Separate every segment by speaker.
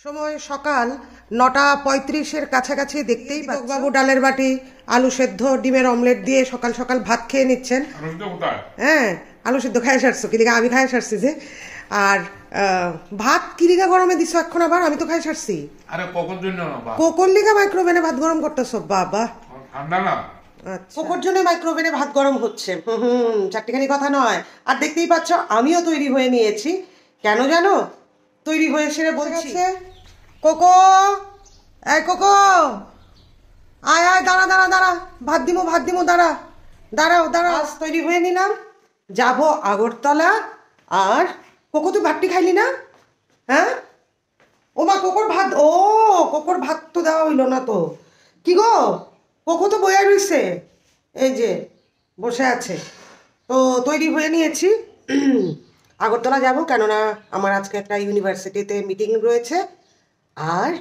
Speaker 1: সময় সকাল ৯:৩৫-এর কাছাকাছি। দেখতেই বাবু ডালের বাটি, আলু সেদ্ধ, ডিমের অমলেট দিয়ে সকাল সকাল ভাত খেয়ে নিচ্ছেন। হ্যাঁ, আলু সেদ্ধ খাই সারছো কিলিকা, আমি খাই সারছি যে। আর ভাত কিলিকা গরমে দিছো এখন আবার? আমি তো খাই সারছি।
Speaker 2: আরে কোকোর জন্য না,
Speaker 1: কোকোর লিগা মাইক্রোওভেনে ভাত গরম করতেছো? বাবা
Speaker 2: ঠান্ডা না,
Speaker 1: কোকোর জন্য মাইক্রোওভেনে ভাত গরম হচ্ছে। চারটিখানি কথা নয়। আর দেখতেই পাচ্ছ আমিও তৈরি হয়ে নিয়েছি। কেন জানো? তৈরি হয়ে সেরে বলছি, কোকো, এই কোকো, আয় আয়, দাঁড়া দাঁড়া দাঁড়া, ভাত দিমু দাঁড়া, দাঁড়াও দাঁড়াও। তৈরি হয়ে নিলাম, যাবো আগরতলা। আর কোকো, তুই ভাতটি খাইলি না? হ্যাঁ, ও মা, কোকোর ভাত, ও কোকোর ভাত তো দেওয়া হইলো না তো। কি গো, কোকো তো বইয়া রইছে, এই যে বসে আছে। তো তৈরি হয়ে নিয়েছি, আগরতলা যাব, কেননা আমার আজকে একটা ইউনিভার্সিটিতে মিটিং রয়েছে। আর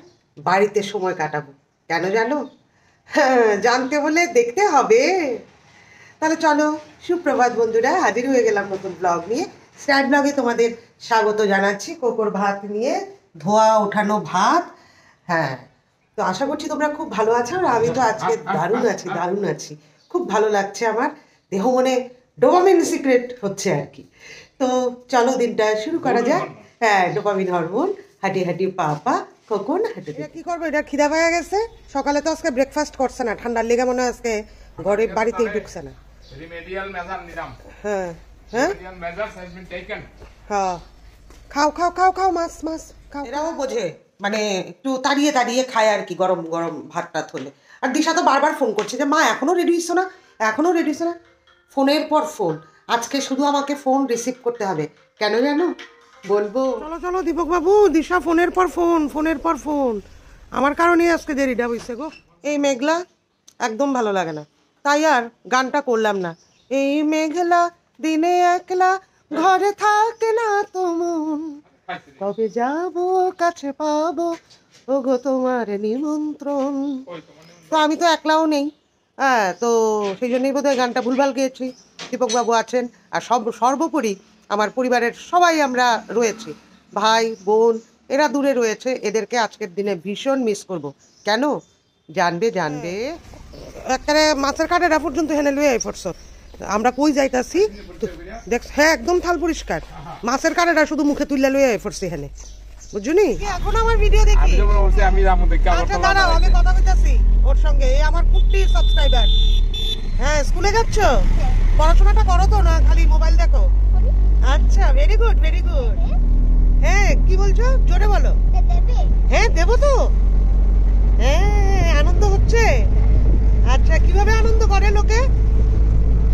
Speaker 1: বাড়িতে সময় কাটাবো। কেন জানো? হ্যাঁ, জানতে হলে দেখতে হবে। তাহলে চলো, সুপ্রভাত বন্ধুরা, হাজির হয়ে গেলাম নতুন ব্লগ নিয়ে। স্টার্ট ব্লগে তোমাদের স্বাগত জানাচ্ছি। কোকোর ভাত নিয়ে, ধোয়া ওঠানো ভাত। হ্যাঁ, তো আশা করছি তোমরা খুব ভালো আছো। আর আমি তো আজকে দারুণ আছি, খুব ভালো লাগছে আমার। দেহ মনে ডোপামিন সিক্রেট হচ্ছে আর কি। তো চলো দিনটা শুরু করা যাক। হ্যাঁ, ডোপামিন হরমোন হাঁটি হাঁটি পা পা কখন হাঁটে। এটা কি করবো? এটা খিদা পাওয়া গেছে। সকালে তো আজকে ব্রেকফাস্ট করছে না, ঠান্ডার লেগে মনে হয় আজকে ঘরে বাড়িতেই ঢুকছে না।
Speaker 2: রিমেডিয়াল মেজার নিলাম।
Speaker 1: হ্যাঁ হ্যাঁ,
Speaker 2: remedial measures has been taken.
Speaker 1: হ্যাঁ, খাও খাও খাও খাও, মাছ খাও। এরাও বোঝে, মানে একটু তাড়িয়ে তাড়িয়ে খায় আর কি, গরম গরম ভাতটা হলে। আর দিশা তো বারবার ফোন করছে যে মা এখনো রেডি হইছো না, এখনো রেডি হইছো না। ফোনের পর ফোন, আজকে শুধু আমাকে ফোন রিসিভ করতে হবে। কেন জানো? বলবো। চলো চলো দীপক বাবু, দিশা ফোনের পর ফোন, আমার কারণে আজকে দেরিটা হইছে গো। এই মেঘলা একদম ভালো লাগে না, তাই আর গানটা করলাম না। এই মেঘলা দিনে একলা ঘরে থাকে না তো মন, কবে যাবো কাছে পাবো ওগো তোমার নিমন্ত্রণ। তো আমি তো একলাও নেই, হ্যাঁ, তো সেই জন্যই বোধহয় গানটা ভুলভাল গেয়েছি। দীপকবাবু আছেন, আর সর্বোপরি আমার পরিবারের সবাই আমরা রয়েছি, ভাই বোন এরা দূরে রয়েছে। এদেরকে আজকের দিনে ভীষণ মিস করব। কেন জানবে একেবারে মাছের কাঁটাটা পর্যন্ত হেনে লুয়ে পড়ছ। আমরা কই যাইতাছি দেখ? হ্যাঁ, একদম থাল পরিষ্কার, মাছের কাঁটাটা শুধু মুখে তুললে লুয়ে পড়ছি হেনে, বুঝুনি? এখন আমার ভিডিও দেখি,
Speaker 2: আমি রামু দেখি।
Speaker 1: আচ্ছা দাঁড়াও, আমি কথা কইতাছি ওর সঙ্গে। এই আমার 50 সাবস্ক্রাইবার। হ্যাঁ, স্কুলে যাচ্ছ? পড়াশোনাটা করো তো না খালি মোবাইল দেখো? আচ্ছা, ভেরি গুড। হ্যাঁ, কি বলছো? জোরে বলো। হ্যাঁ, দেবো তো। হ্যাঁ, আনন্দ হচ্ছে। আচ্ছা, কিভাবে আনন্দ করে লোকে?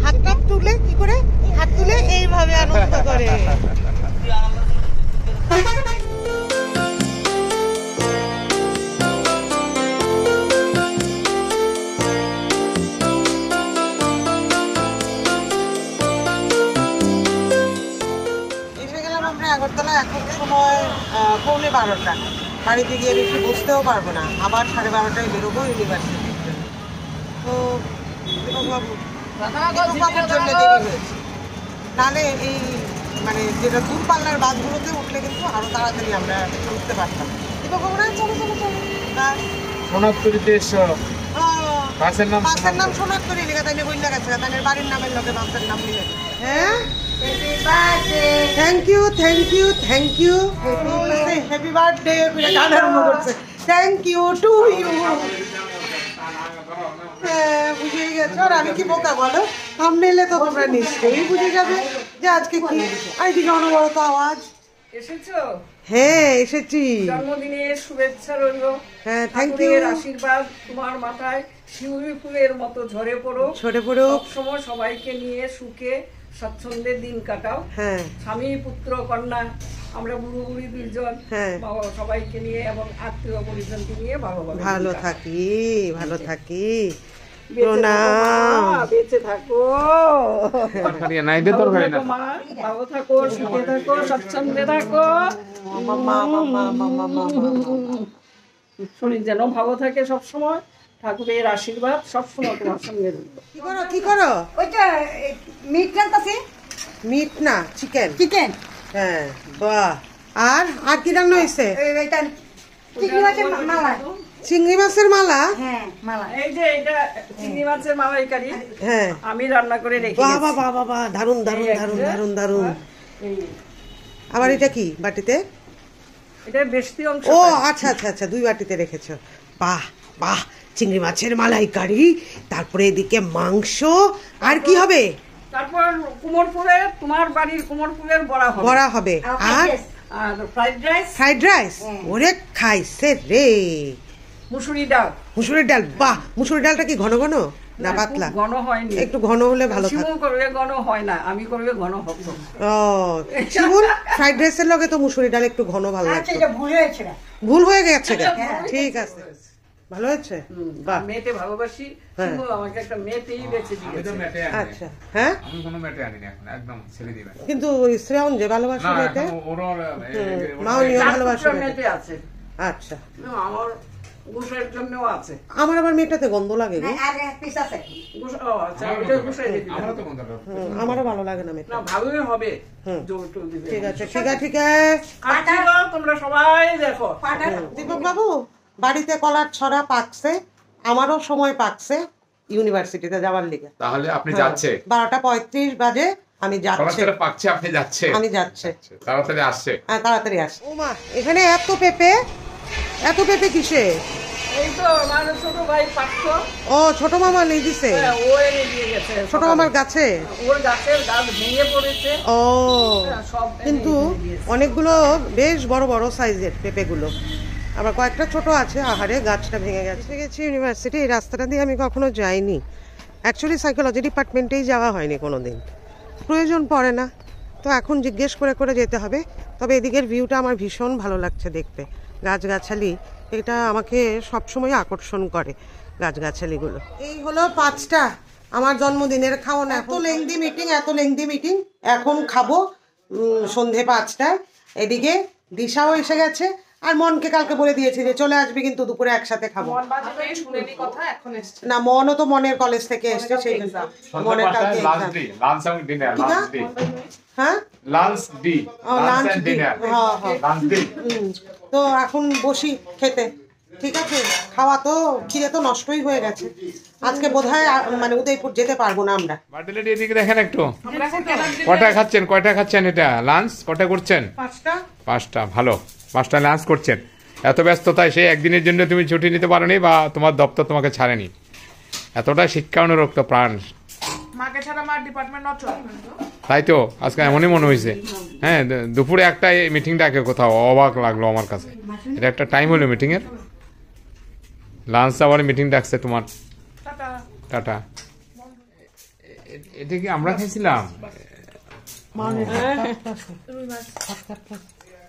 Speaker 1: হাতটা তুলে, কি করে হাত তুলে এইভাবে আনন্দ করে। আগরতলা এখন সময় 11:45। বাড়িতে গিয়ে বেশি বসতেও পারবো না, আবার 12:30টায় বেরোবো ইউনিভার্সিটিতে। তো দীপকবাবুর জন্য দেরি হয়েছে, নাহলে এই মানে যেটা দূরপাল্লার বাসগুলোতে উঠলে কিন্তু আরো তাড়াতাড়ি আমরা উঠতে পারতাম। দীপকবাবু না, চলো
Speaker 2: সোনারতরীতে এসো। বাসের নাম
Speaker 1: সোনারতরী লেখা, তাইলে বললে গেছে তাদের বাড়ির নামের লোকে বাসের নাম লিখে। হ্যাঁ, থ্যাংক ইউ হ্যাপি বার্থডে গান আরম্ভ করছে। Thank you to you. হ্যাঁ, বুঝে গেছো। আর আমি কি বোকা বলো? থাম্বনেইলে তো তোমরা নিশ্চয়ই বুঝে যাবে যে আজকে কি। এইদিকে অনবরত আওয়াজ।
Speaker 3: এসেছো?
Speaker 1: হ্যাঁ, এসেছি।
Speaker 3: জন্মদিনের শুভেচ্ছা রইল।
Speaker 1: হ্যাঁ, থ্যাংক ইউ।
Speaker 3: আশীর্বাদ তোমার মাথায় শিউলি ফুলের মতো ঝরে পড়ো। সবসময় সবাইকে নিয়ে সুখে স্বচ্ছন্দের দিন কাটাও।
Speaker 1: হ্যাঁ,
Speaker 3: স্বামী পুত্র কন্যা আমরা বুড়ি দুইজন, সবাইকে নিয়ে এবং আত্মীয় পরিজনকে নিয়ে ভালো
Speaker 1: থাকি।
Speaker 3: বেঁচে থাকো, ভালো থাকো, সুখে থাকো, স্বচ্ছন্দে থাকো। শরীর যেন ভালো থাকে সবসময়, ঠাকুরের আশীর্বাদ সবসময় তোমার সঙ্গে রইল।
Speaker 1: কি করো?
Speaker 3: ওইটা মিট রান্তাছি।
Speaker 1: মিট না, চিকেন। হ্যাঁ, বাহ। আর কি রান্না হয়েছে? চিংড়ি মাছের মালা?
Speaker 3: হ্যাঁ মালা, এই যে এটা চিংড়ি মাছের মালাইকারি।
Speaker 1: হ্যাঁ,
Speaker 3: আমি রান্না করে রেখে
Speaker 1: বাহ বাহ বাহ বাহ বাহ, দারুন দারুন দারুন দারুন দারুন। আবার এটা কি বাটিতে?
Speaker 3: এটা বেশি অংশ।
Speaker 1: ও আচ্ছা আচ্ছা আচ্ছা, 2 বাটিতে রেখেছো। বাহ বাহ, চিংড়ি মাছের মালাইকারি, তারপরে এদিকে মাংস, আর কি হবে?
Speaker 3: তারপর কুমোরপুরে, তোমার বাড়ির কুমোরপুরের বড়া হবে।
Speaker 1: বড়া হবে, আর
Speaker 3: ফ্রাইড রাইস।
Speaker 1: Fried rice? ওরে খাইছে রে।
Speaker 3: মুসুরি ডাল।
Speaker 1: মুসুরির ডাল? বাহ, মুসুরির ডালটা কি ঘন ঘন না পাতলা?
Speaker 3: ঘন হয়নি,
Speaker 1: একটু ঘন হলে ভালো থাকে।
Speaker 3: শিমু করবে ঘন হয় না, আমি করবে ঘন হবে।
Speaker 1: ও শিমুল, ফ্রাইড রাইসের লগে তো মুসুরি ডাল একটু ঘন ভালো লাগে।
Speaker 3: এটা ভুল হয়েছে না?
Speaker 1: ভুল হয়ে গেছে রে, ঠিক আছে, ভালো হয়েছে। বাহ,
Speaker 3: মেয়েতে ভালোবাসি, শিমু আমাকে একটা মেয়েতেই বেঁচে
Speaker 2: আমি তো
Speaker 3: দিয়েছে।
Speaker 2: মেটে আনি।
Speaker 1: আচ্ছা, হ্যাঁ,
Speaker 2: আমি কোনো মেটে আনি না এখন, একদম ছেড়ে দিবেন।
Speaker 1: কিন্তু শ্রেয়ন যে ভালোবাসে
Speaker 2: না
Speaker 1: মেয়েতে,
Speaker 2: এখন ওর
Speaker 1: মাউনিও
Speaker 3: চার
Speaker 1: ভালোবাসে
Speaker 3: টুকরা
Speaker 1: মেয়েতে।
Speaker 3: মেয়েতে আছে,
Speaker 1: আচ্ছা,
Speaker 3: আমার গোসাইয়ের জন্যও আছে।
Speaker 1: আমার আবার মেয়েটাতে গন্ধ লাগে গো।
Speaker 3: ও আচ্ছা, ওটা গোসাই দিয়ে দিলাম।
Speaker 2: আমরা তো কোনটা করব?
Speaker 1: আমারও ভালো লাগে না মেয়েটা।
Speaker 3: না ভালোই হবে,
Speaker 1: হুম।
Speaker 3: যৌতুক দিবে।
Speaker 1: ঠিক আছে ঠিক আছে ঠিক আছে।
Speaker 3: কাটছি গো, তোমরা সবাই দেখো।
Speaker 1: দীপক বাবু, বাড়িতে কলার ছড়া পাকছে, আমারও সময় পাকছে ইউনিভার্সিটিতে যাওয়ার লিগে।
Speaker 2: তাহলে আপনি যাচ্ছে?
Speaker 1: 12:35 বাজে আমি যাচ্ছি।
Speaker 2: তাড়াতাড়ি পাকছে, আপনি যাচ্ছে?
Speaker 1: আমি যাচ্ছি,
Speaker 2: তাড়াতাড়ি আসছে।
Speaker 1: হ্যাঁ তাড়াতাড়ি আস। ও মা, এখানে এত পেঁপে, এত পেঁপে কিসে?
Speaker 3: এই তো আমার ছোট ভাই পাঠ্য,
Speaker 1: ও ছোট মামা নিয়ে দিছে?
Speaker 3: ও এনে দিয়ে গেছে।
Speaker 1: ছোট মামার গাছে?
Speaker 3: ওর গাছের গাছ ভেঙে পড়েছে।
Speaker 1: ও,
Speaker 3: সব এনে
Speaker 1: কিন্তু
Speaker 3: দিয়ে দিয়েছে।
Speaker 1: অনেকগুলো বেশ বড় বড় সাইজের পেঁপেগুলো, আবার কয়েকটা ছোট আছে। আহারে, গাছটা ভেঙে গেছে। গেছি ইউনিভার্সিটি, এই রাস্তাটা দিয়ে আমি কখনো যাইনি। অ্যাকচুয়ালি সাইকোলজি ডিপার্টমেন্টেই যাওয়া হয়নি কোনো দিন, প্রয়োজন পড়ে না, তো এখন জিজ্ঞেস করে করে যেতে হবে। তবে এদিকের ভিউটা আমার ভীষণ ভালো লাগছে দেখতে, গাছগাছালি, এটা আমাকে সবসময় আকর্ষণ করে, গাছগাছালিগুলো। এই হলো 5টা আমার জন্মদিনের খাওয়ানো। এত লেংদি মিটিং, এত লেংদি মিটিং, এখন খাবো সন্ধে 5টায়। এদিকে দিশাও এসে গেছে, আর মনকে কালকে বলে দিয়েছি যে চলে আসবি কিন্তু দুপুরে একসাথে খাবো। না, মনও তো মনের কলেজ থেকে এসছে, সেই জন্য মনের কালকে
Speaker 2: লাঞ্চ ডি, লাঞ্চ এন্ড ডিনার, লাঞ্চ ডি।
Speaker 1: হ্যাঁ
Speaker 2: লাঞ্চ ডি,
Speaker 1: ও,
Speaker 2: লাঞ্চ
Speaker 1: লাঞ্চ
Speaker 2: এন্ড
Speaker 1: ডি,
Speaker 2: ডিনার,
Speaker 1: হ্যাঁ হ্যাঁ।
Speaker 2: লাঞ্চ ডি।
Speaker 1: তো এখন বসি খেতে, ঠিক আছে? খাওয়া তো, খিদে তো নষ্টই হয়ে গেছে। আজকে বোধহয় মানে উদয়পুর যেতে পারবো না আমরা।
Speaker 2: বার্থডে এদিকে দেখেন একটু, কয়টা খাচ্ছেন, কয়টা খাচ্ছেন এটা লাঞ্চ, কয়টা করছেন?
Speaker 1: 5টা।
Speaker 2: 5টা, ভালো, 5টা লাঞ্চ করছেন। এত ব্যস্ততায় সেই একদিনের জন্য তুমি ছুটি নিতে পারোনি, বা তোমার দপ্তর তোমাকে ছাড়েনি, এতটা শিক্ষা অনুরক্ত প্রাণ।
Speaker 4: মাকে ছাড়া মার ডিপার্টমেন্ট নট চলে।
Speaker 2: তাই তো আজকে এমনই মনে হয়েছে। হ্যাঁ, দুপুরে একটা মিটিং ডাকে কোথাও, অবাক লাগলো আমার কাছে। এটা একটা টাইম হলো মিটিং এর, লাঞ্চ আওয়ারে মিটিং ডাকছে তোমার।
Speaker 4: টাটা।
Speaker 2: টাটা। এটা কি আমরা খেয়েছিলাম?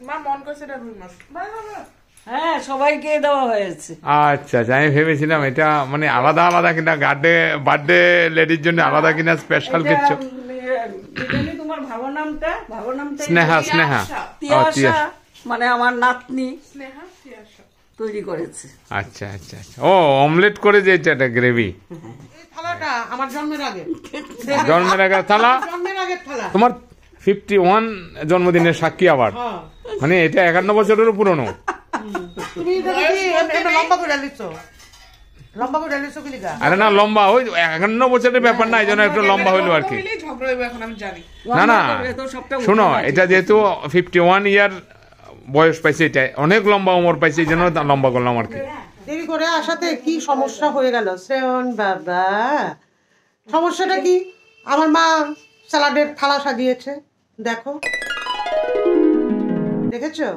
Speaker 4: মা মন করছে এটা রুই মাছ।
Speaker 3: হ্যাঁ, সবাইকে দেওয়া হয়েছে।
Speaker 2: আচ্ছা আচ্ছা, আমি ভেবেছিলাম এটা মানে আলাদা আলাদা কিনা, বার্থডে লেডির জন্য আলাদা কিনা, স্পেশাল কিছু।
Speaker 3: তোমার ভালো নামটা, ভালো নামটা
Speaker 2: স্নেহা, স্নেহা,
Speaker 3: তিয়াশা, মানে আমার নাতনি
Speaker 4: স্নেহা তিয়াশা
Speaker 3: তৈরি করেছে।
Speaker 2: আচ্ছা আচ্ছা আচ্ছা। ও অমলেট করে যে এটা গ্রেভি,
Speaker 1: এই থালাটা আমার জন্মের আগে,
Speaker 2: জন্মের আগে থালা,
Speaker 1: জন্মের আগের থালা।
Speaker 2: তোমার 51 জন্মদিনের সাক্ষী আবার,
Speaker 1: হ্যাঁ,
Speaker 2: মানে এটা 51 বছরেরও পুরনো।
Speaker 1: তুমি এটা কি এটা লম্বা করে লিখছো? লম্বা করে লিখছো কি লিখা?
Speaker 2: আরে না, লম্বা ওই 51 বছরের ব্যাপার না, এই জন্য একটু লম্বা হইলো আর কি।
Speaker 4: মিলেই ঝগড়া হইবে এখন আমি জানি।
Speaker 2: না না,
Speaker 3: লম্বা করে তো সবটা
Speaker 2: শোনো,
Speaker 3: উঠে
Speaker 2: এটা যেহেতু 51 ইয়ার বয়স পাইছে, এটা অনেক লম্বা উমর পাইছে, এই জন্য লম্বা করলাম আর কি।
Speaker 1: দেরি করে আসাতে কি সমস্যা হয়ে গেল শ্রেয়ন বাবা? সমস্যাটা কি? আমার মা স্যালাডের থালা সাজিয়েছে, দেখো, দেখেছো?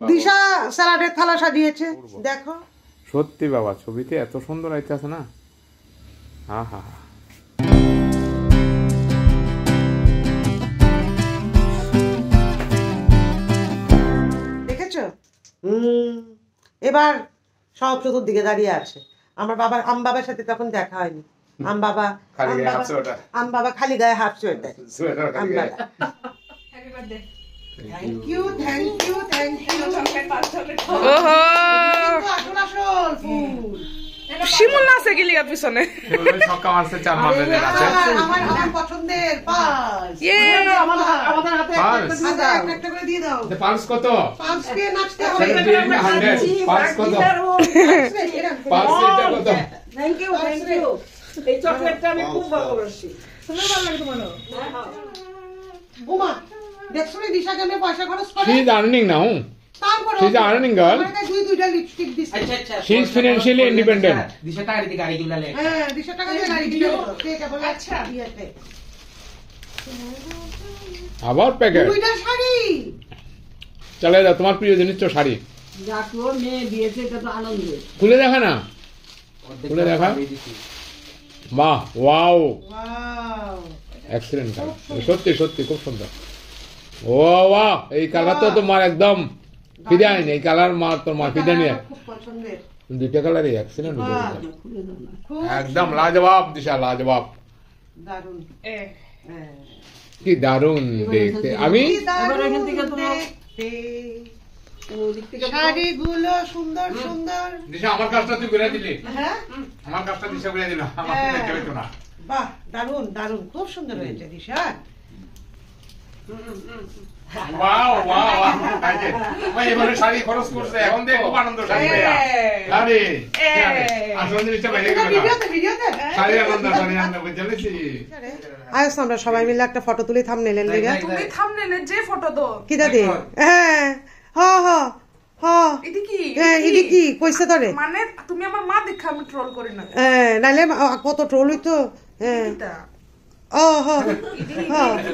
Speaker 1: দিশা স্যালাডের থালা সাজিয়েছে, দেখো।
Speaker 2: সত্যি বাবা, ছবিতে এত সুন্দর আইতেছে না, আহা।
Speaker 1: দেখেছো? এবার সব চতুর্দিকে দাঁড়িয়ে আছে। আমার আম বাবার সাথে তখন দেখা হয়নি। আম বাবা খালি গায়ে half sweater.
Speaker 4: Happy birthday.
Speaker 1: Thank you thank you thank you.
Speaker 4: ওহো
Speaker 1: আসল আসল ফুল।
Speaker 4: শিমুল না আছে কি লিগার পিছনে
Speaker 2: ছক্কা মারছে 4 মারলে আছে
Speaker 1: আমার পছন্দের পাঁচ
Speaker 4: ইয়ে
Speaker 3: আমাদের হাতে
Speaker 1: একটা করে দিয়ে দাও
Speaker 2: পালস কত
Speaker 1: পাঁচ দিয়ে নাচতে হবে
Speaker 2: 100 পালস কত পালস এটা কত
Speaker 3: থ্যাংক ইউ এই চকলেটটা আমি খুব ভালোবাসি
Speaker 4: তোমার ভালো লাগে তোমার
Speaker 1: বোমা দেখছো রে দিশা কেমনে পয়সা খরচ করে
Speaker 2: She is earning now.
Speaker 1: তারপর
Speaker 2: She is earning girl.
Speaker 1: দুইটা লিপস্টিক দিছে
Speaker 2: She is financially independent.
Speaker 5: দিশা টাকা দিতে গাড়ি কিনলে
Speaker 1: হ্যাঁ 200 টাকা দিয়ে গাড়ি কিনে কে কে বলে আচ্ছা বিয়েতে
Speaker 2: আবার প্যাকেট
Speaker 1: দুইটা শাড়ি
Speaker 2: চলে যাও তোমার প্রিয় জিনিস তো শাড়ি
Speaker 3: যাকলো মেয়ে দিয়েছে এটা তো আনন্দের
Speaker 2: খুলে দেখা না খুলে দেখা বাহ ওয়াও
Speaker 1: ওয়াও
Speaker 2: এক্সিলেন্ট সত্যি সত্যি খুব সুন্দর ও বাহ এই কালার তো তোমার একদম ফিরে আইনি এই কালার মার তোমার ফিরে নিয়ে
Speaker 1: খুব পছন্দের
Speaker 2: দুইটা কালারই এক্সিলেন্ট
Speaker 1: খুব
Speaker 2: একদম লাজবাব দিশা লাজবাব
Speaker 1: দারুণ
Speaker 4: এ
Speaker 1: হ্যাঁ
Speaker 2: কি দারুণ দেখতে আমি
Speaker 3: এবার এখান থেকে তোমরা
Speaker 1: দেখতে
Speaker 3: ওদিক থেকে
Speaker 1: শাড়িগুলো সুন্দর সুন্দর
Speaker 2: দিশা আমার কাজটা তুই করে দিলি
Speaker 1: হ্যাঁ
Speaker 2: আমার কাজটা দিশা করে দিল আমার
Speaker 1: হ্যাঁ।
Speaker 2: দেখতে হইতো না
Speaker 1: বাহ দারুণ দারুণ খুব সুন্দর হয়েছে দিশা
Speaker 2: ওয়াও ওয়াও ভাই এবারে শাড়ি খরচ করছে এখন দেখ খুব আনন্দ শাড়ি ভাইয়া আরে আসল জিনিসটা বাইরে গেল না
Speaker 1: ভিডিওতে
Speaker 2: শাড়ি আনন্দ বুঝলি
Speaker 1: আয়স আমরা সবাই মিলে একটা ফটো তুলি থাম্বনেলের লিগে
Speaker 4: তুমি থাম্বনেলে যে ফটো দো
Speaker 1: কি দাদি হ্যাঁ হ্যাঁ হ্যাঁ হ্যাঁ
Speaker 4: এটি কি
Speaker 1: এদি কি কইছে তোরে
Speaker 4: মানে তুমি আমার মা দেখা আমি ট্রোল করি না
Speaker 1: নাইলে কত ট্রোল হইতো হ্যাঁ
Speaker 4: এটা
Speaker 1: ও হ্যাঁ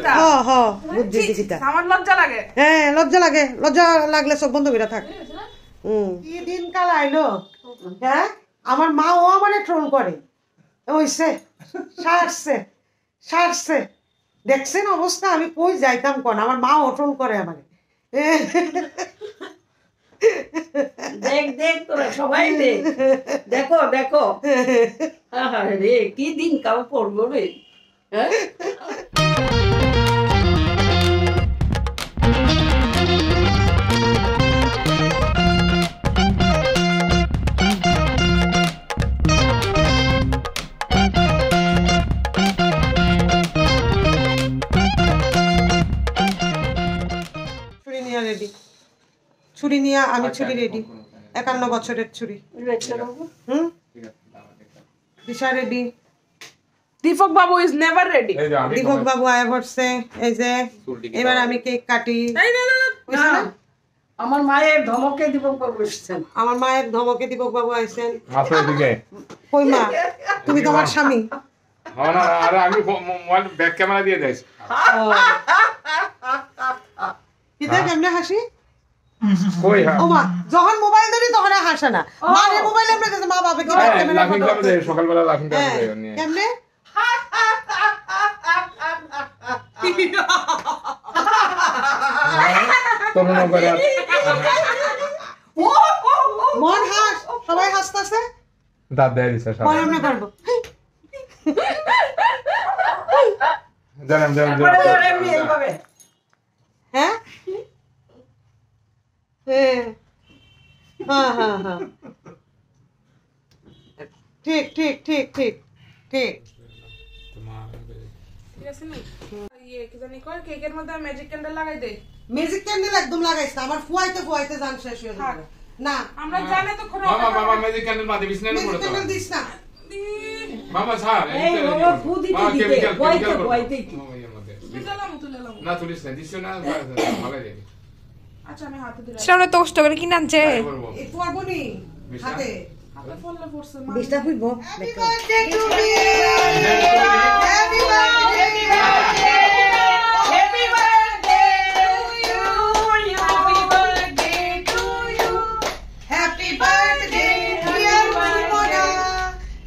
Speaker 1: হ্যাঁ হ্যাঁ বুদ্ধি দিকিটা
Speaker 4: আমার লজ্জা লাগে
Speaker 1: হ্যাঁ লজ্জা লাগে লজ্জা লাগলে চোখ বন্ধ করে থাক কি দিন কাল আইলো হ্যাঁ আমার মা ও আমারে ট্রোল করে ওইছে সারছে সারছে দেখছেন অবস্থা আমি কই যাইতাম কোন আমার মা ও ট্রোল করে আমারে
Speaker 3: দেখ দেখ তোরা সবাই দেখ দেখো দেখো রে কি দিন কাল পড়বো রে হ্যাঁ
Speaker 1: ছুরি নিয়ে রেডি ছুরি নিয়ে আমি ছুরি রেডি 51 বছরের ছুরি হুম দিশা ready
Speaker 4: Dipak Babu is never ready
Speaker 1: Dipak বাবু আয়া পড়ছে এই যে এবার আমি কেক কাটি বুঝছো না?
Speaker 3: আমার মায়ের ধমকে দীপক বাবু এসছেন
Speaker 1: আমার মায়ের ধমকে দীপক বাবু আইছেন
Speaker 2: আসো এদিকে
Speaker 1: কই মা তুমি তোমার স্বামী
Speaker 2: আরে আমি মোবাইল ব্যাক ক্যামেরা দিয়ে দেই
Speaker 1: কিতা কেমনে হাসি
Speaker 2: কই হ্যাঁ
Speaker 1: ও মা যখন মোবাইল ধরি তখন আর হাসে না মায়ের মোবাইল আমরা কাছে মা বাবা কি ক্যামেরা
Speaker 2: লাফিং করে দে সকালবেলা লাফিং করে দে নিয়ে
Speaker 1: কেমনে
Speaker 2: তরুণ করে
Speaker 1: মন হাস সবাই হাসতাছে
Speaker 2: দাঁত দেয় দিছে সব
Speaker 1: পরে আমরা করব
Speaker 2: জানেন জানেন
Speaker 3: এমনি এইভাবে
Speaker 1: হ্যাঁ হ্যাঁ হ্যাঁ হ্যাঁ হ্যাঁ ঠিক ঠিক ঠিক ঠিক ঠিক
Speaker 4: ঠিক আছে নি ইয়ে কি জানি কর কেকের মধ্যে ম্যাজিক ক্যান্ডেল লাগাই দে
Speaker 1: ম্যাজিক ক্যান্ডেল একদম লাগাইছে আমার ফুয়াইতে ফুয়াইতে জান শেষ হয়ে যাবে না
Speaker 4: আমরা জানে তো খরচ
Speaker 2: মামা মামা ম্যাজিক ক্যান্ডেল মাঝে বিছনায়
Speaker 1: ম্যাজিক
Speaker 2: পড়ে তো
Speaker 1: ক্যান্ডেল দিস না
Speaker 2: মামা স্যার
Speaker 3: এই বাবা ফু দিতে দিতে বইতে বইতে
Speaker 4: তুলালাম
Speaker 2: না তুলিস না দিছ না ভালো দেখি
Speaker 4: আচ্ছা আমি হাতে দিলাম
Speaker 6: সেটা অনেক কষ্ট করে কিনে আনছে
Speaker 1: এই পড়বনি হাতে
Speaker 4: হাতে ফললে পড়ছে মা
Speaker 1: বিশটা ফুইব happy birthday to me happy birthday
Speaker 3: happy birthday to you happy birthday to you
Speaker 1: happy birthday dear Monimona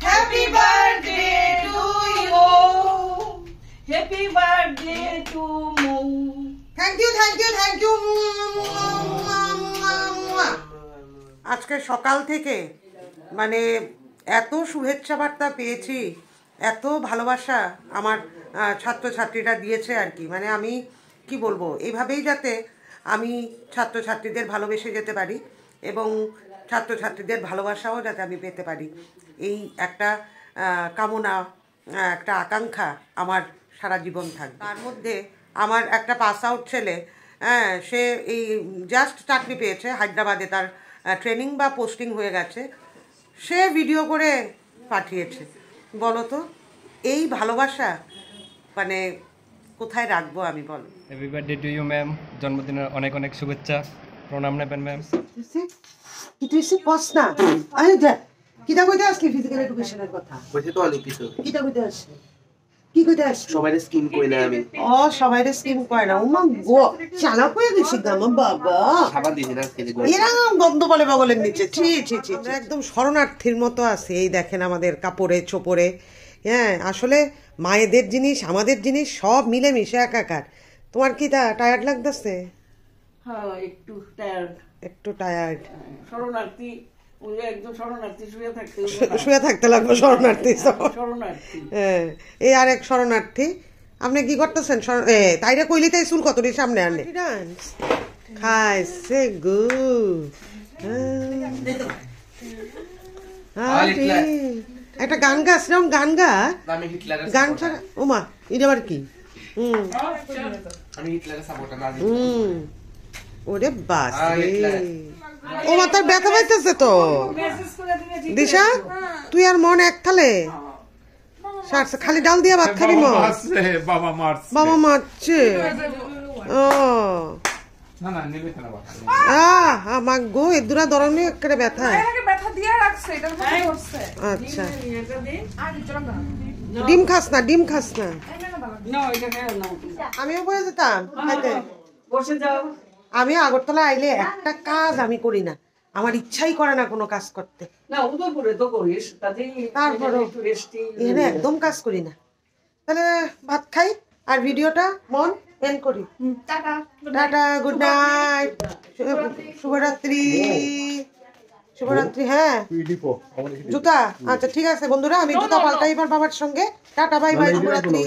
Speaker 1: happy birthday to you
Speaker 3: happy birthday to মু
Speaker 1: thank you thank you thank you আজকে সকাল থেকে মানে এত শুভেচ্ছা বার্তা পেয়েছি এত ভালোবাসা আমার ছাত্রছাত্রীরা দিয়েছে আর কি মানে আমি কি বলবো এইভাবেই যাতে আমি ছাত্রছাত্রীদের ভালোবেসে যেতে পারি এবং ছাত্রছাত্রীদের ভালোবাসাও যাতে আমি পেতে পারি, এই একটা কামনা, একটা আকাঙ্ক্ষা আমার সারা জীবন থাকবে। তার মধ্যে আমার একটা পাস আউট ছেলে, হ্যাঁ, সে এই জাস্ট চাকরি পেয়েছে হায়দ্রাবাদে, তার ট্রেনিং বা পোস্টিং হয়ে গেছে, সে ভিডিও করে পাঠিয়েছে। বলো তো এই ভালোবাসা মানে কোথায় রাখবো আমি, বলো।
Speaker 5: Happy birthday to you ma'am, জন্মদিনের অনেক অনেক শুভেচ্ছা, প্রণাম নেবেন ম্যাম।
Speaker 1: কি তুই বস না, আরে দেখ কিটা কইতে আসলি ফিজিক্যাল এডুকেশনের কথা,
Speaker 6: কইছে তো অনেক কিছু।
Speaker 1: কিটা কইতে আসলি, কি কইতে আসলি?
Speaker 6: সবাইরে স্কিম কই না আমি।
Speaker 1: ও সবাইরে স্কিম কয় না, ওমা গো চালা কইয়া গেছি গামা বাবা,
Speaker 6: সাবান দিছি না আজকে।
Speaker 1: এরকম গন্ধ বলে বগলের নিচে, ছি ছি ছি, আমরা একদম শরণার্থীর মতো আছি। এই দেখেন আমাদের কাপড়ে চোপড়ে, হ্যাঁ, আসলে মায়েদের জিনিস আমাদের জিনিস সব মিলে মিশে একাকার। তোমার কি টায়ার্ড লাগতেছে?
Speaker 3: হ্যাঁ, একটু টায়ার্ড,
Speaker 1: একটু টায়ার্ড।
Speaker 3: শরণার্থী, ওই যে একদম শরণার্থী
Speaker 1: শুয়ে থাকতে লাগবে, শরণার্থী।
Speaker 3: শরণার্থী।
Speaker 1: হ্যাঁ, এই আরেক শরণার্থী। আপনি কি করতেছেন? তাইরে কইলি তাই চুল কতটি সামনে আনে খাইছে গু। একটা গান গা, শ্রম গান গা,
Speaker 6: আমি হিটলারের
Speaker 1: গান ছাড়া। ওমা এটা আবার কি?
Speaker 6: আমি হিটলারের সাপোর্টার না।
Speaker 1: ওরে বাস রে, ওমা তার ব্যথা পাইতেছে তো। দিশা তুই আর মন এক থালে সারছে, খালি ডাল দিয়া ভাত খাবি?
Speaker 2: বাবা মারছে,
Speaker 1: বাবা মারছে। ও
Speaker 2: না না নেবে কেন বাবা?
Speaker 1: আমার গো এ দুরা দরনে একেবারে ব্যথা।
Speaker 4: ব্যথা দিয়ে রাখছে, এটার মধ্যে হচ্ছে।
Speaker 1: আচ্ছা,
Speaker 4: আর চলো না,
Speaker 1: ডিম খাস না, ডিম খাস না।
Speaker 3: না, ওইটা খেয়ে নাও।
Speaker 1: আমিও বয়ে যেতাম খাইতে।
Speaker 3: বসে যাও।
Speaker 1: আমি আগরতলা আইলে একটা কাজ আমি করি না, আমার ইচ্ছাই করে না কোনো কাজ করতে।
Speaker 3: না, উদয়পুরে তো করিস, তাতেই
Speaker 1: তারপরও
Speaker 3: একটু রেস্টি।
Speaker 1: এখানে একদম কাজ করি না। তাহলে ভাত খাই আর ভিডিওটা মন এন্ড করি।
Speaker 4: টাটা।
Speaker 1: টাটা, গুড নাইট, শুভরাত্রি, শুভরাত্রি। হ্যাঁ জুতা, আচ্ছা ঠিক আছে বন্ধুরা, আমি জুতা পাল্টাই এবার বাবার সঙ্গে। টাটা, বাই বাই, শুভরাত্রি।